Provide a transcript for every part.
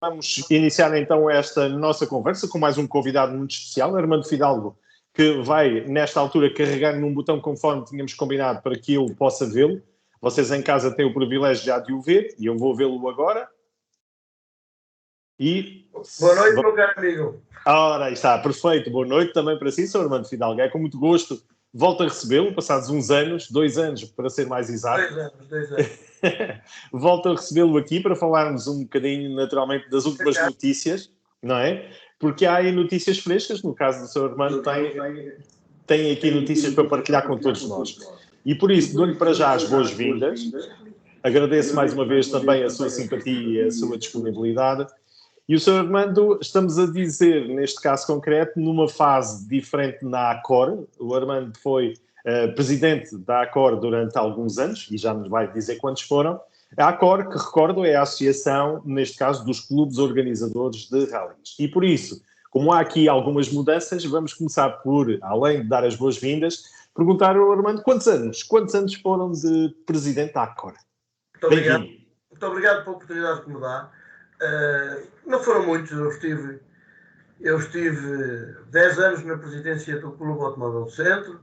Vamos iniciar então esta nossa conversa com mais um convidado muito especial, Armando Fidalgo, que vai, nesta altura, carregar num botão conforme tínhamos combinado para que eu possa vê-lo. Vocês em casa têm o privilégio já de o ver e eu vou vê-lo agora. E... Boa noite, meu caro amigo. Ora, aí está, perfeito. Boa noite também para si, Sr. Armando Fidalgo. É com muito gosto. Volto a recebê-lo, passados uns anos, 2 anos, para ser mais exato. 2 anos. Volto a recebê-lo aqui para falarmos um bocadinho, naturalmente, das últimas notícias, não é? Porque há aí notícias frescas, no caso do Sr. Armando, tem aqui notícias para partilhar com todos nós. E por isso, dou-lhe para já as boas-vindas. Agradeço mais uma vez também a sua simpatia e a sua disponibilidade. E o Sr. Armando, estamos a dizer, neste caso concreto, numa fase diferente na ACOR. O Armando foi presidente da ACOR durante alguns anos, e já nos vai dizer quantos foram. A ACOR, que recordo, é a associação, neste caso, dos clubes organizadores de rallies. E por isso, como há aqui algumas mudanças, vamos começar por, além de dar as boas-vindas, perguntar ao Armando quantos anos foram de presidente da ACOR. Muito obrigado. Muito obrigado pela oportunidade que me dá. Não foram muitos, eu estive 10 anos na presidência do Clube Automóvel do Centro,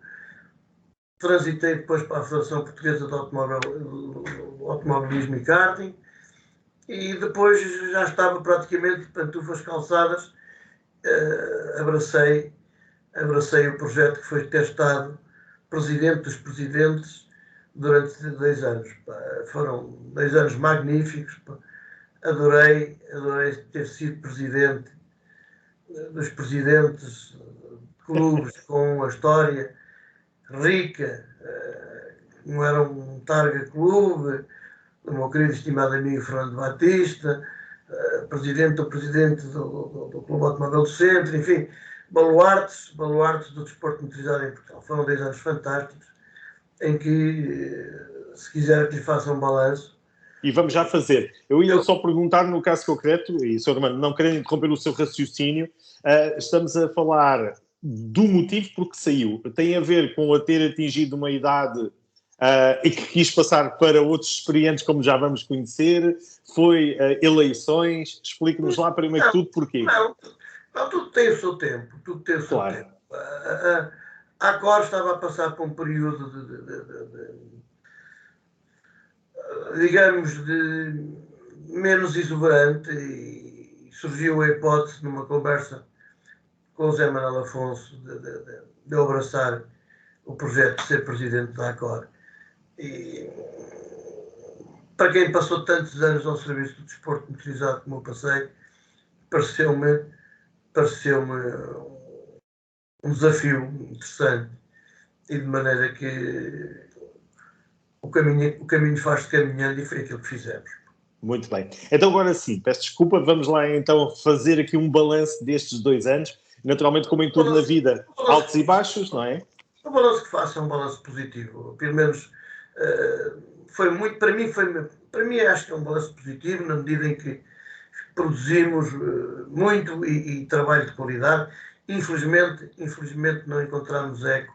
transitei depois para a Federação Portuguesa de Automobilismo e Karting, e depois já estava praticamente de pantufas calçadas, abracei o projeto que foi testado, presidente dos presidentes, durante 2 anos. Foram 2 anos magníficos. Adorei ter sido presidente dos presidentes de clubes com uma história rica, como era um Targa Clube, do meu querido estimado amigo Fernando Batista, presidente do Clube Automóvel do Centro, enfim, baluartes do desporto motorizado em Portugal. Foram 10 anos fantásticos, em que, se quiser que lhe faça um balanço. E vamos já fazer. Eu ia só perguntar, no caso concreto, e, Sr. Armando, não querendo interromper o seu raciocínio, estamos a falar do motivo por que saiu. Tem a ver com a ter atingido uma idade e que quis passar para outros experientes, como já vamos conhecer. Foi eleições. Explique-nos lá, primeiro que tudo, porquê. Não, tudo tem o seu tempo. Tempo. A ACOR estava a passar por um período digamos, de menos exuberante, e surgiu a hipótese, numa conversa com o José Manuel Afonso, de eu abraçar o projeto de ser presidente da ACOR. E para quem passou tantos anos ao serviço do desporto motorizado como eu passei, pareceu-me um desafio interessante, e de maneira que o caminho faz-se caminhando, e foi aquilo que fizemos. Muito bem. Então agora sim, peço desculpa, vamos lá então fazer aqui um balanço destes 2 anos. Naturalmente, como em tudo na vida, altos e baixos, não é? O balanço que faço é um balanço positivo. Pelo menos foi muito, para mim acho que é um balanço positivo, na medida em que produzimos muito e trabalho de qualidade. Infelizmente não encontramos eco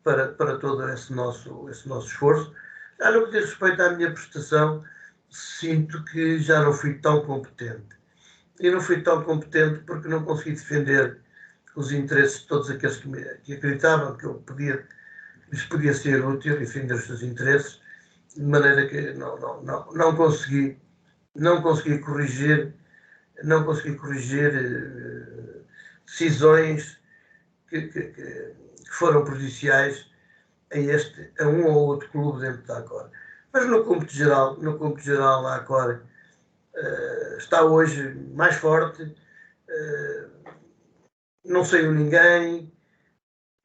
para todo esse nosso esforço. Já no que diz respeito à minha prestação, sinto que já não fui tão competente. E não fui tão competente porque não consegui defender os interesses de todos aqueles que acreditavam que eu lhes podia ser útil, defender os seus interesses, de maneira que não consegui corrigir decisões que foram prejudiciais a um ou outro clube dentro da ACOR. Mas no cômputo geral a ACOR está hoje mais forte, não saiu ninguém,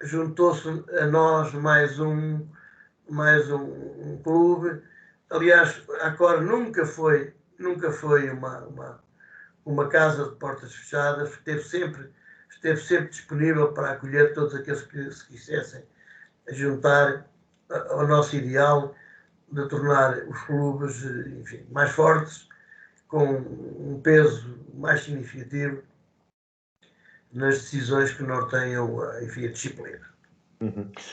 juntou-se a nós mais um clube. Aliás, a ACOR nunca foi uma casa de portas fechadas, esteve sempre disponível para acolher todos aqueles que se quisessem juntar ao nosso ideal de tornar os clubes, enfim, mais fortes, com um peso mais significativo nas decisões que norteiam, enfim, a disciplina.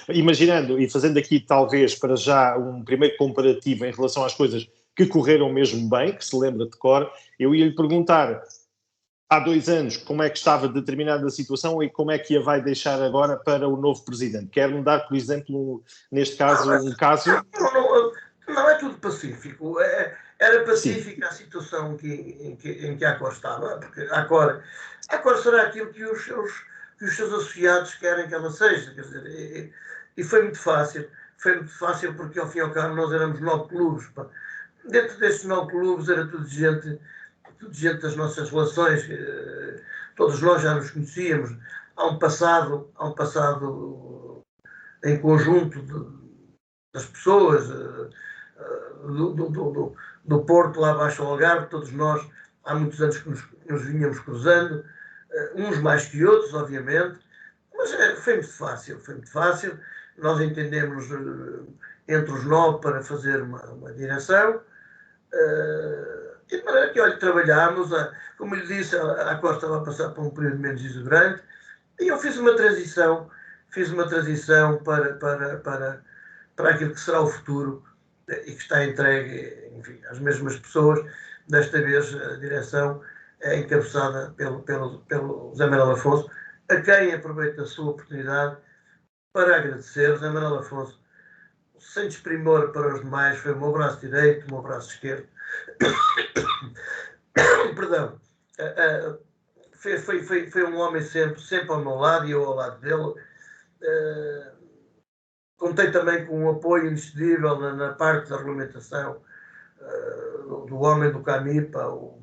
Imaginando e fazendo aqui talvez para já um primeiro comparativo em relação às coisas que correram mesmo bem, que se lembra de cor. Eu ia lhe perguntar, há 2 anos, como é que estava determinada situação e como é que a vai deixar agora para o novo presidente? Quer-me dar, por exemplo, neste caso, um caso... Não é tudo pacífico. Era pacífica a situação em que a Accor estava, porque a Accor será aquilo que os seus associados querem que ela seja. Quer dizer, e foi muito fácil. Foi muito fácil porque, ao fim e ao cabo, nós éramos 9 clubes. Pá. Dentro destes 9 clubes era tudo gente das nossas relações. Todos nós já nos conhecíamos. Há um passado em conjunto das pessoas, do Porto lá abaixo ao Algarve, todos nós há muitos anos que nos vinhamos cruzando, uns mais que outros, obviamente, mas foi muito fácil. Nós entendemos entre os 9 para fazer uma direção, e de maneira que, olha, trabalhámos, como lhe disse, a Costa estava a passar por um período menos exuberante, e eu fiz uma transição para aquilo que será o futuro e que está entregue, enfim, às mesmas pessoas. Desta vez a direção é encabeçada pelo José Manuel Afonso, a quem aproveito a sua oportunidade para agradecer. José Manuel Afonso, sem desprimor para os demais, foi o meu braço direito, o meu braço esquerdo. Perdão. Foi um homem sempre ao meu lado e eu ao lado dele. Contei também com um apoio inexcedível na parte da regulamentação do homem do Camipa, o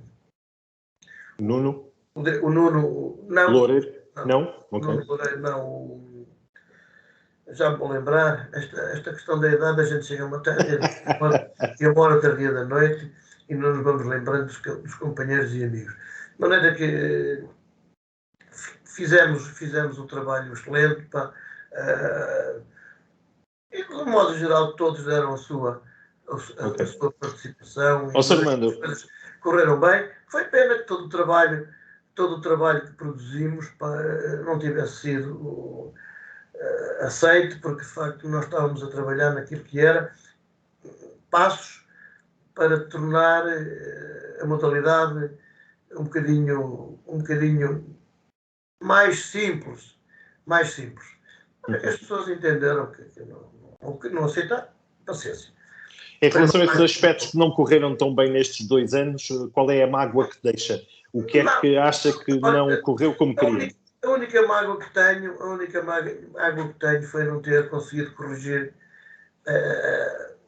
Nuno? O Nuno, não. Loureiro? Não? Okay. Nuno Loureiro, não. Já me vou lembrar, esta questão da idade, a gente chega a uma hora tardia da noite e não nos vamos lembrando dos companheiros e amigos. De maneira que fizemos um trabalho excelente, pá, e de um modo geral todos deram a sua participação e as coisas correram bem. Foi pena que todo o trabalho que produzimos, pá, não tivesse sido aceito, porque de facto nós estávamos a trabalhar naquilo que era passos para tornar a modalidade um bocadinho mais simples. As pessoas entenderam que não aceitaram, paciência. Em relação a esses aspectos que não correram tão bem nestes 2 anos, qual é a mágoa que deixa? O que é que acha que não correu como queria? A única mágoa que tenho foi não ter conseguido corrigir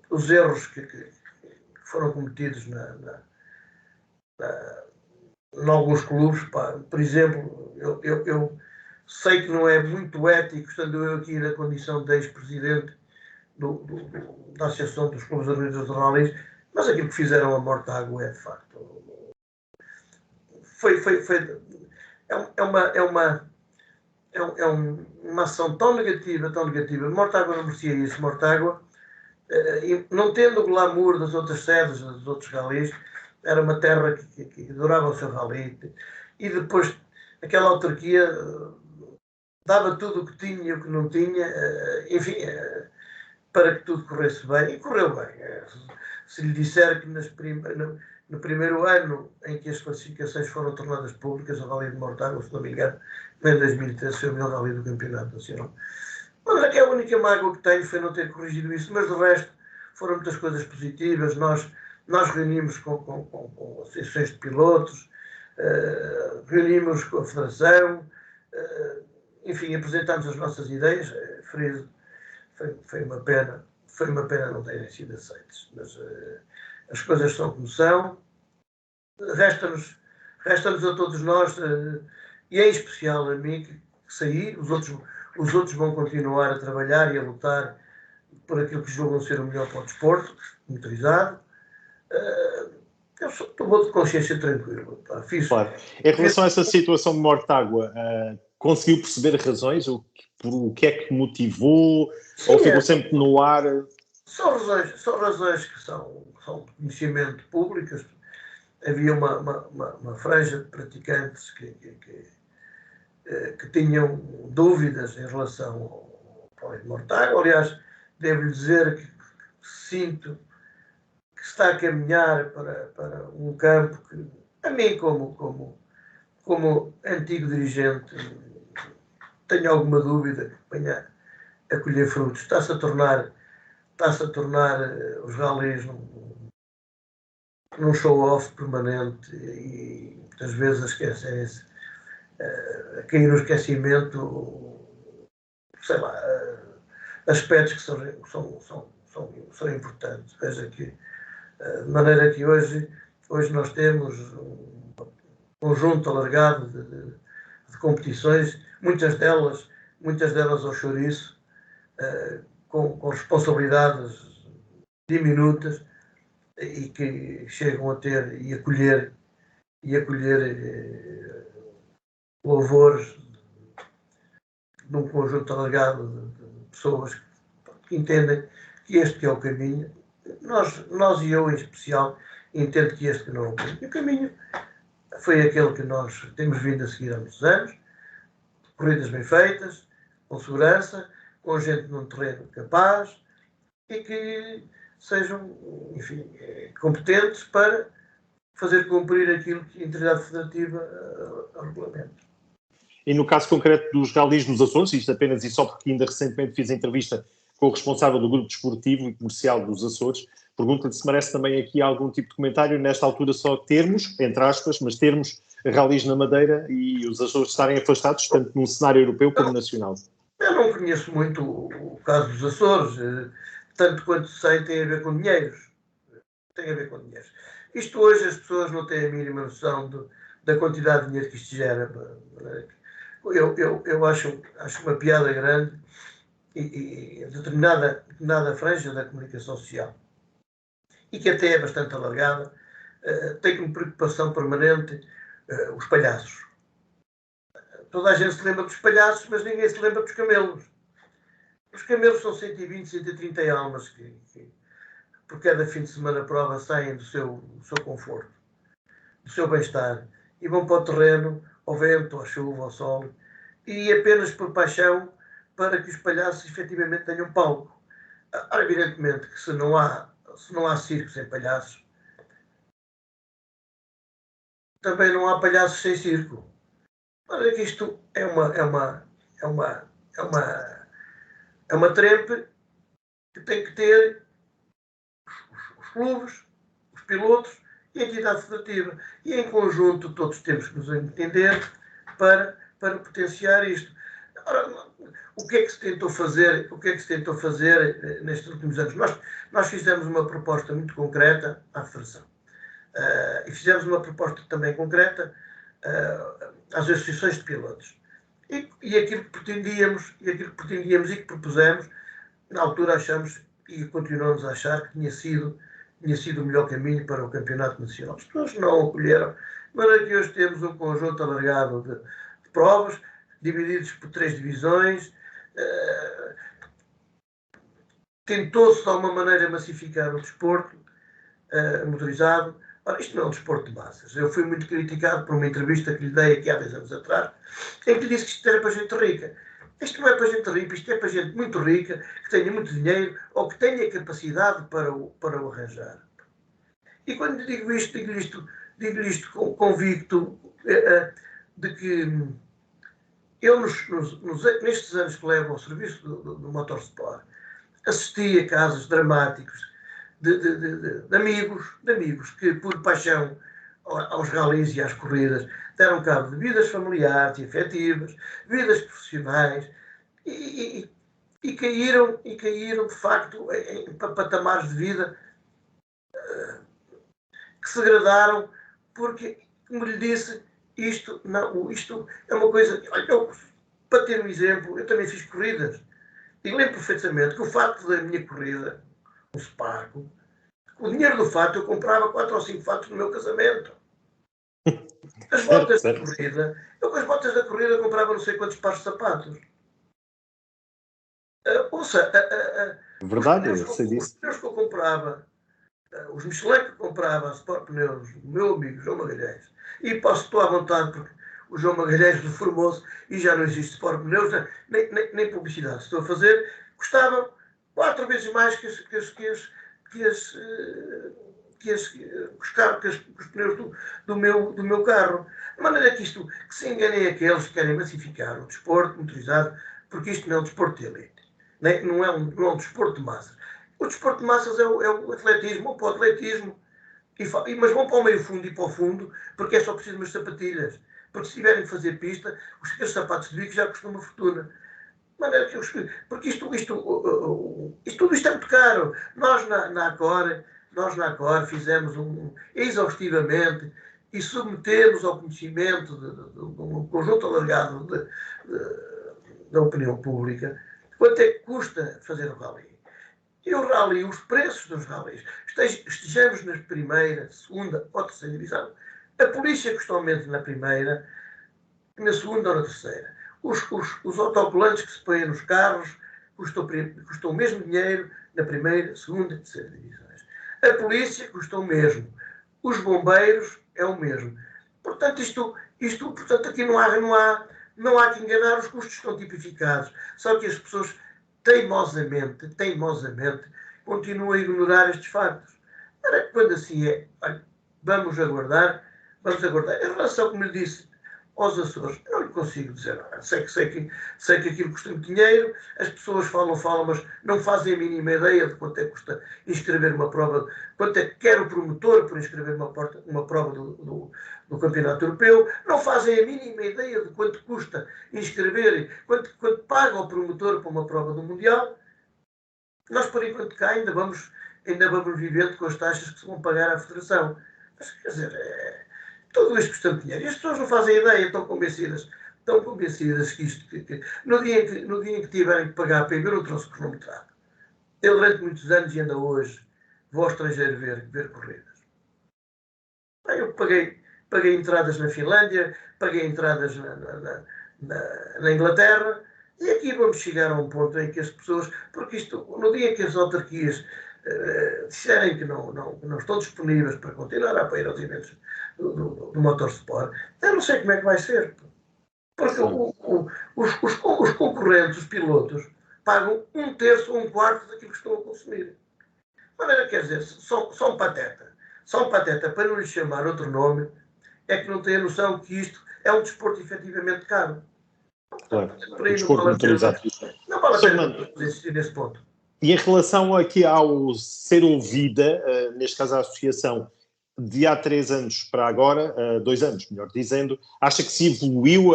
os erros que foram cometidos em alguns clubes. Pá. Por exemplo, eu sei que não é muito ético, estando eu aqui na condição de ex-presidente da Associação dos Clubes Organizadores de Rallies, mas aquilo que fizeram a Mortágua é de facto. Uma ação tão negativa. Mortágua não merecia isso. Mortágua, não tendo o glamour das outras sedes, dos outros rallies, era uma terra que adorava o seu rally. E depois, aquela autarquia dava tudo o que tinha e o que não tinha, enfim, para que tudo corresse bem. E correu bem. Se lhe disser que no primeiro ano em que as classificações foram tornadas públicas, o Rally de Mortágua, se não me engano, em 2013 foi o melhor rally do Campeonato Nacional. Mas aqui a única mágoa que tenho foi não ter corrigido isso, mas do resto foram muitas coisas positivas. Nós reunimos com associações de pilotos, reunimos com a Federação, enfim, apresentámos as nossas ideias. Foi uma pena não terem sido aceites, mas as coisas são como são. Resta-nos a todos nós, e em especial a mim, que saí. Os outros vão continuar a trabalhar e a lutar por aquilo que julgam ser o melhor para o desporto motorizado. Eu estou de consciência tranquila. Claro. Em relação a essa situação de Mortágua, conseguiu perceber razões? O que é que motivou? Sim, ou ficou sempre no ar? São razões que são de conhecimento públicas. Havia uma franja de praticantes que tinham dúvidas em relação ao Rally de Mortágua. Aliás, devo-lhe dizer que se está a caminhar para um campo que, a mim, como antigo dirigente, tenho alguma dúvida que venha a colher frutos. Está-se a tornar os rallies num show-off permanente e muitas vezes esquecem-se, a cair no esquecimento, sei lá, aspectos que são importantes. Veja que, de maneira que hoje nós temos um conjunto alargado de competições, muitas delas ao chouriço, com responsabilidades diminutas e que chegam a ter e acolher louvores num conjunto alargado de pessoas que entendem que este que é o caminho. Nós e eu em especial entendo que este que não é o caminho. O caminho foi aquele que nós temos vindo a seguir há muitos anos, corridas bem feitas, com segurança, com gente num terreno capaz e que sejam, enfim, competentes para fazer cumprir aquilo que a entidade federativa regulamenta. E no caso concreto dos rallies nos Açores, isto apenas e só porque ainda recentemente fiz a entrevista com o responsável do grupo desportivo e comercial dos Açores, pergunto-lhe se merece também aqui algum tipo de comentário, nesta altura só termos, entre aspas, mas termos rallies na Madeira e os Açores estarem afastados, tanto num cenário europeu como nacional. Eu não conheço muito o caso dos Açores, tanto quanto sei tem a ver com dinheiros. Tem a ver com dinheiros. Isto hoje as pessoas não têm a mínima noção da quantidade de dinheiro que isto gera. Eu acho uma piada grande e determinada franja da comunicação social, e que até é bastante alargada, tem como preocupação permanente os palhaços. Toda a gente se lembra dos palhaços, mas ninguém se lembra dos camelos. Os camelos são 120, 130 almas que por cada fim de semana prova saem do seu conforto, do seu bem-estar, e vão para o terreno, ao vento, à chuva, ao sol, e apenas por paixão para que os palhaços efetivamente tenham palco. Ora, evidentemente que se não há circo sem palhaços, também não há palhaços sem circo. Ora, que isto é uma trempe que tem que ter os clubes, os pilotos e a entidade federativa. E em conjunto todos temos que nos entender para potenciar isto. Ora, o que é que se tentou fazer nestes últimos anos? Nós fizemos uma proposta muito concreta à Federação. E fizemos uma proposta também concreta às associações de pilotos. E aquilo que pretendíamos e que propusemos, na altura achamos e continuamos a achar que tinha sido o melhor caminho para o campeonato nacional. As pessoas não o acolheram, mas aqui hoje temos um conjunto alargado de provas, divididos por 3 divisões. Tentou-se de alguma maneira massificar o desporto motorizado. Ora, isto não é um desporto de massas. Eu fui muito criticado por uma entrevista que lhe dei aqui há 10 anos atrás, em que disse que isto era para gente rica. Isto não é para gente rica, isto é para gente muito rica, que tenha muito dinheiro ou que tenha capacidade para o arranjar. E quando digo isto convicto de que eu, nestes anos que levo ao serviço do Motorsport, assisti a casos dramáticos de amigos que, por paixão aos rallies e às corridas, deram cabo de vidas familiares e afetivas, vidas profissionais, e caíram, de facto, em patamares de vida que se degradaram, porque, como lhe disse, isto é uma coisa... Olha, para ter um exemplo, eu também fiz corridas, e lembro perfeitamente que o fato da minha corrida, um Sparco, o dinheiro do fato, eu comprava 4 ou 5 fatos no meu casamento. As botas da corrida, eu com as botas da corrida comprava não sei quantos pares de sapatos. Ouça, verdade, eu sei disso. Os pneus que eu comprava, os Michelin que eu comprava, a Sport Pneus, o meu amigo João Magalhães, e estou à vontade porque o João Magalhães reformou-se e já não existe Sport Pneus, nem publicidade estou a fazer, custavam 4 vezes mais que as os pneus do meu carro. De maneira que se enganem aqueles que querem massificar o desporto motorizado, porque isto não é um desporto de elite, não é um desporto de massas. O desporto de massas é o atletismo, vão para o atletismo, mas vão para o meio fundo e para o fundo, porque é só preciso umas sapatilhas. Porque se tiverem que fazer pista, os sapatos de bico já custam uma fortuna. De maneira que porque tudo isto é muito caro. Nós na Acor fizemos exaustivamente e submetemos ao conhecimento de um conjunto alargado da opinião pública quanto é que custa fazer o rally. E o rally, os preços dos rallies, estejamos na primeira, segunda ou terceira divisão, a polícia custa menos na primeira, na segunda ou na terceira. Os autocolantes que se põem nos carros custam o mesmo dinheiro na primeira, segunda e terceira divisões. A polícia custa o mesmo. Os bombeiros é o mesmo. Portanto, portanto aqui não há que enganar, os custos estão tipificados. Só que as pessoas teimosamente, continuam a ignorar estes factos. Quando assim é, olha, vamos aguardar. Em relação, como lhe disse, aos Açores, eu não lhe consigo dizer nada. Sei que aquilo custa muito dinheiro, as pessoas falam, mas não fazem a mínima ideia de quanto é que custa inscrever uma prova, quanto é que quer o promotor por inscrever uma prova do Campeonato Europeu, não fazem a mínima ideia de quanto custa inscrever, quanto paga o promotor para uma prova do Mundial. Nós, por enquanto, cá ainda vamos vivendo com as taxas que se vão pagar à Federação. Mas, quer dizer, tudo isto custa dinheiro. E as pessoas não fazem ideia, estão convencidas que isto... No dia em que tiverem que pagar para ver, eu trouxe cronometrado. Eu, durante muitos anos e ainda hoje, vou ao estrangeiro ver corridas. Eu paguei entradas na Finlândia, paguei entradas na Inglaterra, e aqui vamos chegar a um ponto em que as pessoas... Porque no dia em que as autarquias disserem que não estão disponíveis para continuar a apoiar os eventos do motorsport, eu não sei como é que vai ser. Porque os concorrentes, os pilotos, pagam 1/3 ou 1/4 daquilo que estão a consumir. De maneira, quer dizer, só um pateta. Só um pateta, para não lhe chamar outro nome, é que não tem a noção que isto é um desporto efetivamente caro. Claro, o desporto motorizado. Não vale a pena existir nesse ponto. E em relação aqui ao ser ouvida, neste caso a associação, de há 3 anos para agora, 2 anos, melhor dizendo, acha que se evoluiu,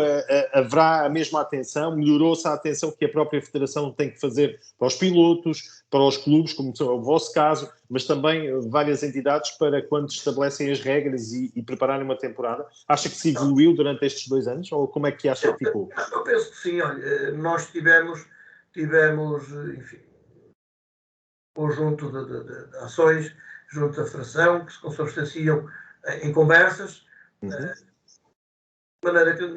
haverá a mesma atenção, melhorou-se a atenção que a própria Federação tem que fazer para os pilotos, para os clubes, como é o vosso caso, mas também várias entidades para quando estabelecem as regras e prepararem uma temporada. Acha que se evoluiu durante estes 2 anos ou como é que acha que ficou? Eu penso que sim, olha, nós tivemos, enfim, conjunto de ações junto à Federação, que se consubstanciam em conversas, de maneira que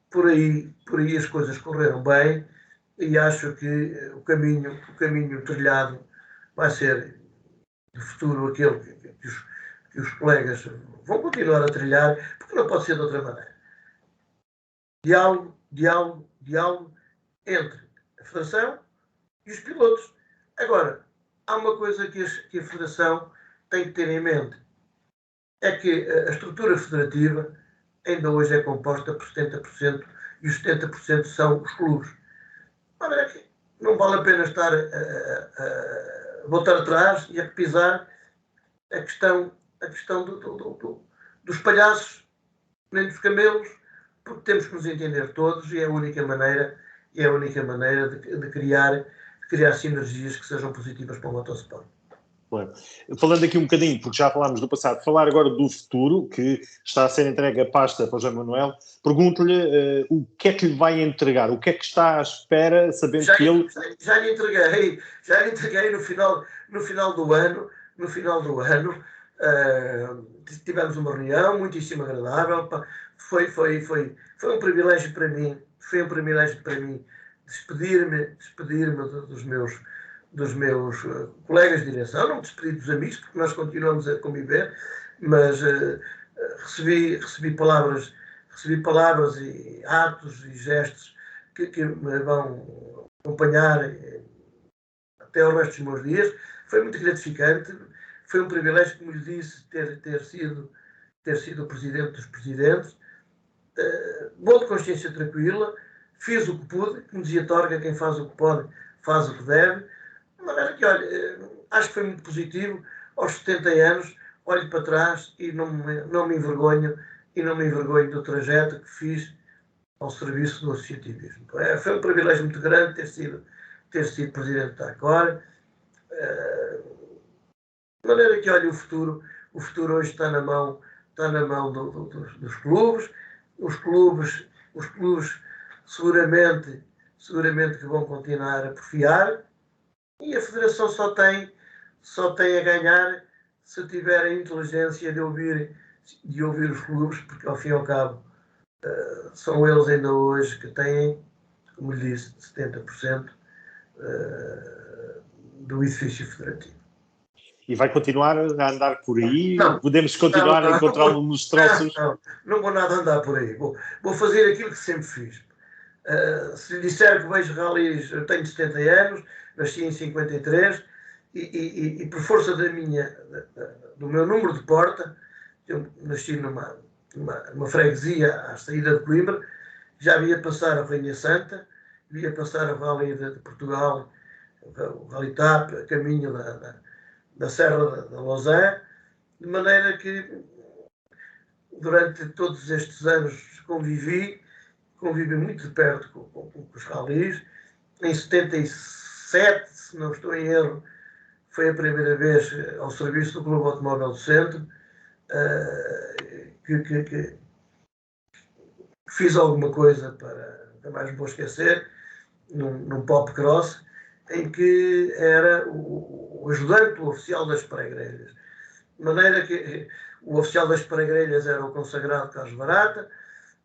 por aí as coisas correram bem, e acho que o caminho trilhado vai ser de futuro aquele que os colegas vão continuar a trilhar, porque não pode ser de outra maneira. Diálogo entre a Federação e os pilotos. Agora, há uma coisa que a Federação tem que ter em mente. É que a estrutura federativa ainda hoje é composta por 70% e os 70% são os clubes. Ora, é que não vale a pena estar a voltar atrás e a repisar a questão dos palhaços, nem dos camelos, porque temos que nos entender todos e é a única maneira de criar sinergias que sejam positivas para o motorsport. Claro. Falando aqui um bocadinho, porque já falámos do passado, falar agora do futuro, que está a ser entregue a pasta para o João Manuel, pergunto-lhe o que é que lhe vai entregar, o que é que está à espera, sabendo que ele... Já lhe entreguei no final do ano, tivemos uma reunião muitíssimo agradável, foi um privilégio para mim, despedir-me dos meus colegas de direção, não me despedi dos amigos, porque nós continuamos a conviver, mas recebi palavras e atos e gestos que me vão acompanhar até o resto dos meus dias. Foi muito gratificante, foi um privilégio, como lhe disse, ter sido o presidente dos presidentes. Vou de consciência tranquila, fiz o que pude, como dizia Torga, quem faz o que pode, faz o que deve. De maneira que, olha, acho que foi muito positivo. Aos 70 anos, olho para trás e não me envergonho, do trajeto que fiz ao serviço do associativismo. Foi um privilégio muito grande ter sido presidente da ACOR. De maneira que, olha, o futuro hoje está na mão dos clubes. Os clubes seguramente que vão continuar a porfiar, e a Federação só tem a ganhar se tiver a inteligência de ouvir os clubes, porque ao fim e ao cabo são eles ainda hoje que têm, como lhe disse, 70% do edifício federativo. E vai continuar a andar por aí? Não, podemos continuar a encontrá-lo nos troços? Não vou nada andar por aí. Vou fazer aquilo que sempre fiz. Se lhe disser que vejo ralis, eu tenho 70 anos, nasci em 53, e por força do meu número de porta, eu nasci numa freguesia à saída de Coimbra, já via passar a Rainha Santa, via passar a Rally de Portugal, o Rally TAP, a caminho da Serra da Lousã, de maneira que durante todos estes anos convivi muito de perto com os ralis. Em 77, se não estou em erro, foi a primeira vez ao serviço do Clube Automóvel do Centro que fiz alguma coisa para mais me vou esquecer, num pop cross, em que era o ajudante do oficial das Paragrelhas. De maneira que o oficial das Paragrelhas era o consagrado Carlos Barata,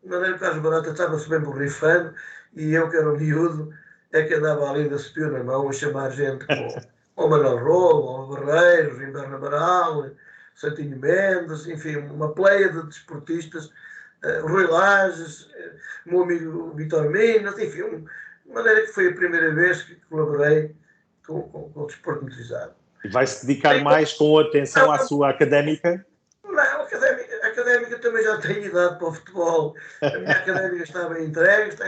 de maneira que o Carlos Barata estava-se bem borrifando, e eu, que era um miúdo, é que andava ali da cepio na mão a chamar gente como o Manuel Robo, o Barreiros, Inverno Amaral, Santinho Mendes, enfim, uma pleia de desportistas, Rui Lages, o meu amigo Vitor Minas, enfim, de maneira que foi a primeira vez que colaborei com o desporto motorizado. E vai-se dedicar mais com atenção à sua académica? Não, a académica também já tem idade para o futebol. A minha académica está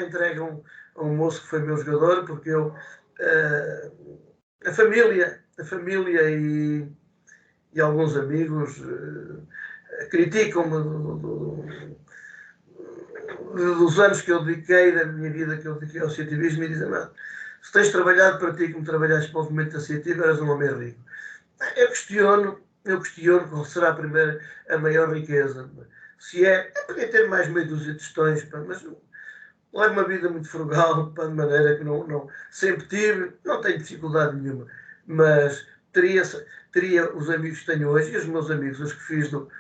entregue a um moço que foi meu jogador, porque eu, a família e alguns amigos criticam-me dos anos que eu dediquei, da minha vida que eu dediquei ao associativismo, e dizem: não, se tens trabalhado para ti como trabalhaste para o movimento associativo, eras um homem rico. Eu questiono qual será a maior riqueza. Se podia ter mais meia dúzia de tostões, mas levo uma vida muito frugal, de maneira que não sempre tive, não tenho dificuldade nenhuma, mas teria os amigos que tenho hoje, e os meus amigos, os que fiz do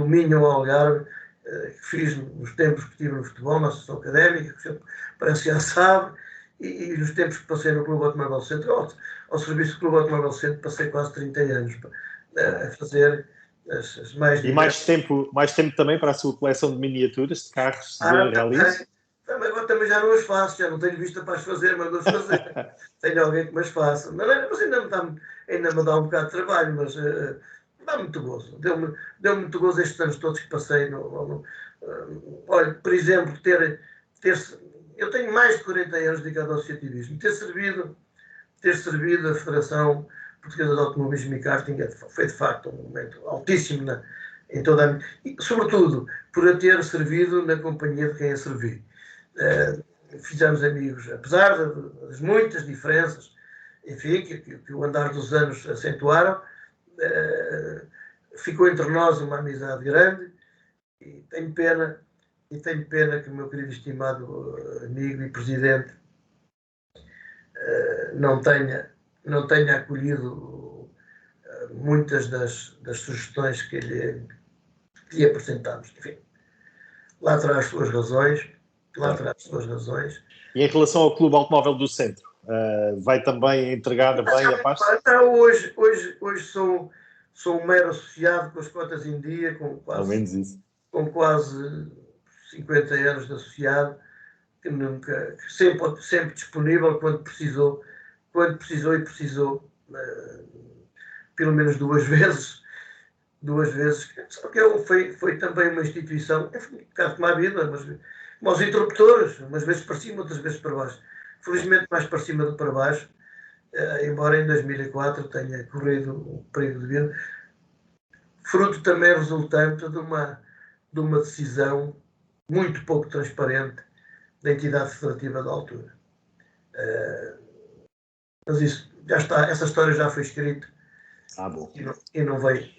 Minho ao Algarve, que fiz nos tempos que estive no futebol, na associação académica, que parece que já sabe, e nos tempos que passei no Clube Automóvel Centro, ao serviço do Clube Automóvel Centro, passei quase 30 anos a fazer as mais... E mais tempo também para a sua coleção de miniaturas, de carros de rallies? Agora também já não as faço, já não tenho vista para as fazer, mas vou fazer. Tenho alguém que me as faça. Mas ainda me dá um bocado de trabalho, mas dá muito gozo. Deu muito gozo estes anos todos que passei. Olha, por exemplo, eu tenho mais de 40 anos dedicado ao associativismo. Ter servido a Federação Portuguesa de Automobilismo e Karting foi de facto um momento altíssimo em toda a minha... E, sobretudo, por a ter servido na companhia de quem a servi. Fizemos amigos, apesar das muitas diferenças, enfim, que o andar dos anos acentuaram, ficou entre nós uma amizade grande, e tenho pena que o meu querido e estimado amigo e presidente não tenha acolhido muitas das sugestões que lhe apresentámos. Enfim, lá terá as suas razões. E em relação ao Clube Automóvel do Centro, vai também entregar bem a pasta? Não, hoje sou um mero associado com as cotas em dia, com quase 50 anos de associado, que sempre disponível quando precisou pelo menos duas vezes, só que foi também uma instituição, um bocado como a vida, mas como os interruptores, umas vezes para cima, outras vezes para baixo. Felizmente mais para cima do que para baixo, embora em 2004 tenha corrido um período de vida, fruto também resultante de uma decisão muito pouco transparente da entidade federativa da altura. Mas isso já está, essa história já foi escrita. Bom. E não vai.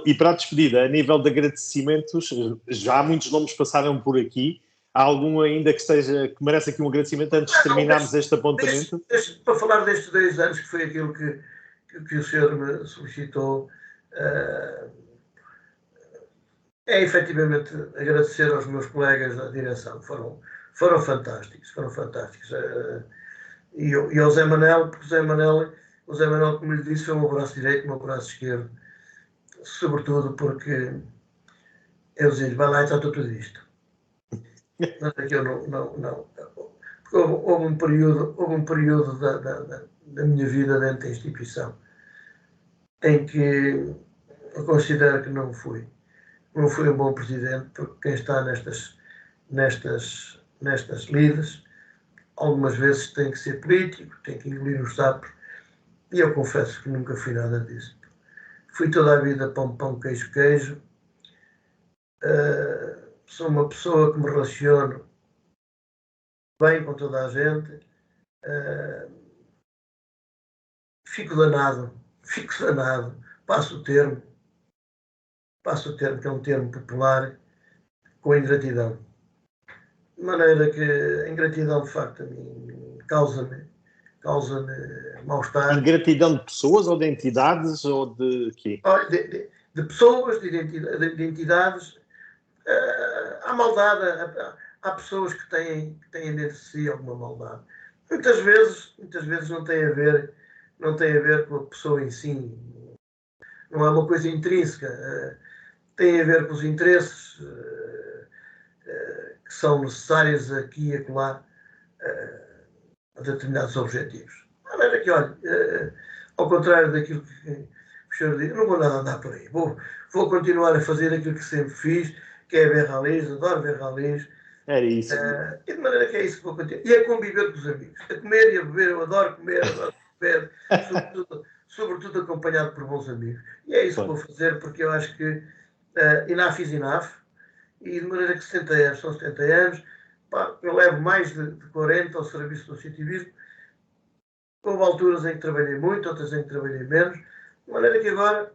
E para a despedida, a nível de agradecimentos, já muitos nomes passaram por aqui. Há algum ainda que merece aqui um agradecimento antes de terminarmos este apontamento? Para falar destes 10 anos, que foi aquilo que o senhor me solicitou, é efetivamente agradecer aos meus colegas da direção, foram fantásticos. E ao Zé Manel, porque o Zé Manel, como lhe disse, foi o meu braço direito, o meu braço esquerdo, sobretudo porque eu dizia-lhe, vai lá e trata tudo isto. Mas é que eu não. Porque houve um período da minha vida dentro da instituição em que eu considero que não fui um bom presidente, porque quem está nestas lides, algumas vezes tem que ser político, tem que engolir os sapos, e eu confesso que nunca fui nada disso. Fui toda a vida pão, queijo. Sou uma pessoa que me relaciono bem com toda a gente. Fico danado, passo o termo, que é um termo popular, com a ingratidão. De maneira que a ingratidão, de facto, a mim causa-me mal-estar. Ingratidão de pessoas ou de entidades ou de quê? De pessoas, de entidades. Há maldade, há pessoas que têm dentro de si alguma maldade. Muitas vezes não tem a ver com a pessoa em si. Não é uma coisa intrínseca. Tem a ver com os interesses que são necessários aqui e acolá a determinados objetivos. De maneira que, olha, ao contrário daquilo que o senhor diz, não vou nada andar por aí. Vou continuar a fazer aquilo que sempre fiz, que é ver ralis, adoro ver ralis. Era isso. E de maneira que é isso que vou continuar. E a conviver com os amigos. A comer e a beber, eu adoro comer, adoro beber, sobretudo acompanhado por bons amigos. E é isso que vou fazer, porque eu acho que enough is enough. E de maneira que 70 anos são 70 anos. Pá, eu levo mais de 40 ao serviço do associativismo. Houve alturas em que trabalhei muito, outras em que trabalhei menos. De maneira que agora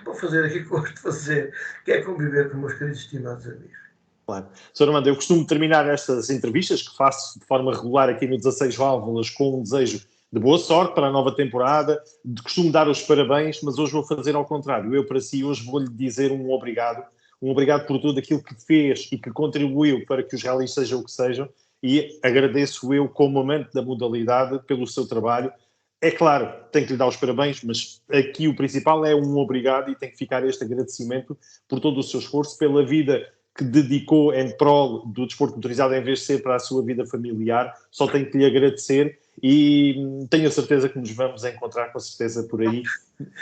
vou fazer aquilo que gosto de fazer, que é conviver com meus queridos estimados amigos. Claro. Sr. Armando, eu costumo terminar estas entrevistas, que faço de forma regular aqui no 16 Válvulas, com um desejo de boa sorte para a nova temporada. Costumo dar os parabéns, mas hoje vou fazer ao contrário. Eu, para si, hoje vou-lhe dizer um obrigado. Um obrigado por tudo aquilo que fez e que contribuiu para que os rallies sejam o que sejam. E agradeço eu, como amante da modalidade, pelo seu trabalho. É claro, tenho que lhe dar os parabéns, mas aqui o principal é um obrigado e tem que ficar este agradecimento por todo o seu esforço, pela vida que dedicou em prol do desporto motorizado em vez de ser para a sua vida familiar. Só tenho que lhe agradecer e tenho a certeza que nos vamos encontrar com certeza por aí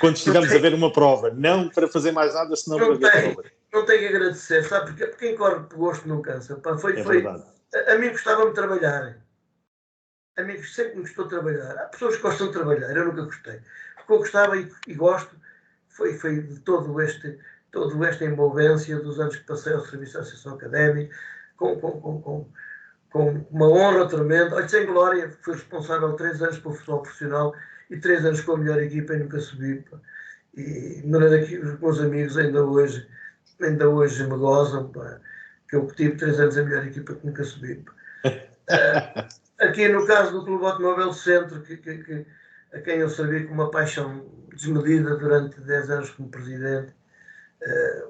quando estivermos a ver uma prova. Não para fazer mais nada, senão para ver a prova. Não tenho que agradecer, sabe? Porque quem corre por gosto não cansa. Foi verdade. A mim gostava-me de trabalhar. A mim sempre me gostou de trabalhar. Há pessoas que gostam de trabalhar, eu nunca gostei. O que eu gostava e gosto foi de toda esta envolvência dos anos que passei ao serviço da Associação Académica, com uma honra tremenda. Olha, sem glória, fui responsável 3 anos pelo futebol profissional e 3 anos com a melhor equipa e nunca subi. E de maneira que os meus amigos ainda hoje me gozam, que eu tive 3 anos a melhor equipa que nunca subi. Aqui no caso do Clube Automóvel Centro, a quem eu servi com uma paixão desmedida durante 10 anos como presidente,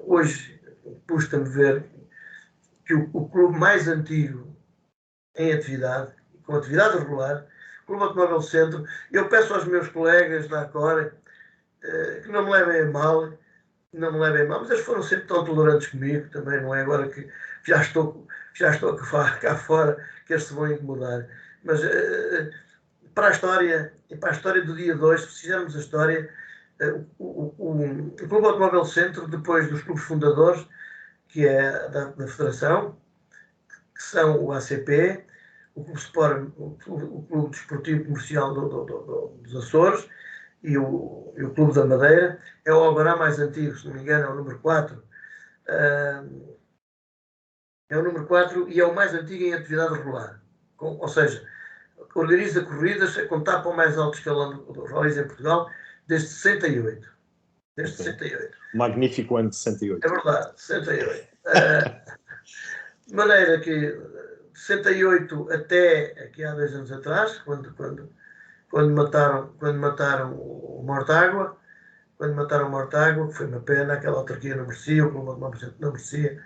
hoje custa-me ver que o clube mais antigo em atividade, com atividade regular, o Clube Automóvel Centro, eu peço aos meus colegas da Acora que não me levem a mal, mas eles foram sempre tão tolerantes comigo, também não é agora que já estou cá fora que eles se vão incomodar. Mas para a história do dia 2, se fizermos a história, O Clube Automóvel Centro, depois dos clubes fundadores, que é da Federação, que são o ACP, o Clube Sport, o Clube Desportivo Comercial dos Açores e o Clube da Madeira, é o Albará mais antigo, se não me engano, é o número 4. É o número 4 e é o mais antigo em atividade regular. Ou seja, organiza corridas com tapa ao mais alto escalão do rallies em Portugal desde 68. Desde 68. Magnífico ano de 68. É verdade, 68. De maneira que de 68 até aqui há 2 anos atrás, quando mataram o Mortágua, que foi uma pena, aquela autarquia não merecia, o Clube não merecia,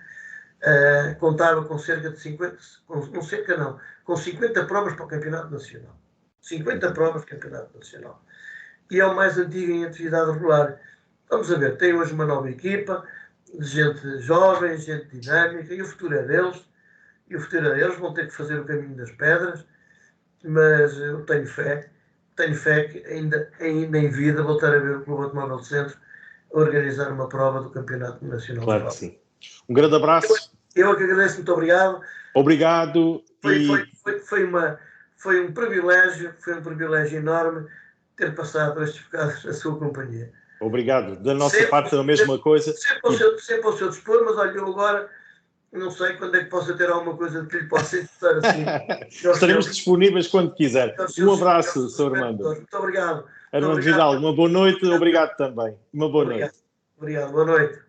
contava com cerca de 50, com 50 provas para o Campeonato Nacional. 50 provas para o Campeonato Nacional. E é o mais antigo em atividade regular. Vamos a ver, tem hoje uma nova equipa, de gente jovem, gente dinâmica, e o futuro é deles. Vão ter que fazer o caminho das pedras, mas eu tenho fé que ainda em vida voltar a ver o Clube Automóvel do Centro organizar uma prova do Campeonato Nacional. Claro que sim. Um grande abraço. Eu que agradeço, muito obrigado. Obrigado. Foi um privilégio enorme ter passado por estes bocados na sua companhia. Obrigado. Da nossa parte, a mesma coisa. Sempre ao seu dispor, mas olha, eu agora não sei quando é que possa ter alguma coisa que lhe possa interessar assim. Estaremos disponíveis quando quiser. Um abraço, Sr. Armando. Muito obrigado. Armando Vidal, uma boa noite. Obrigado também. Uma boa noite. Obrigado. Boa noite.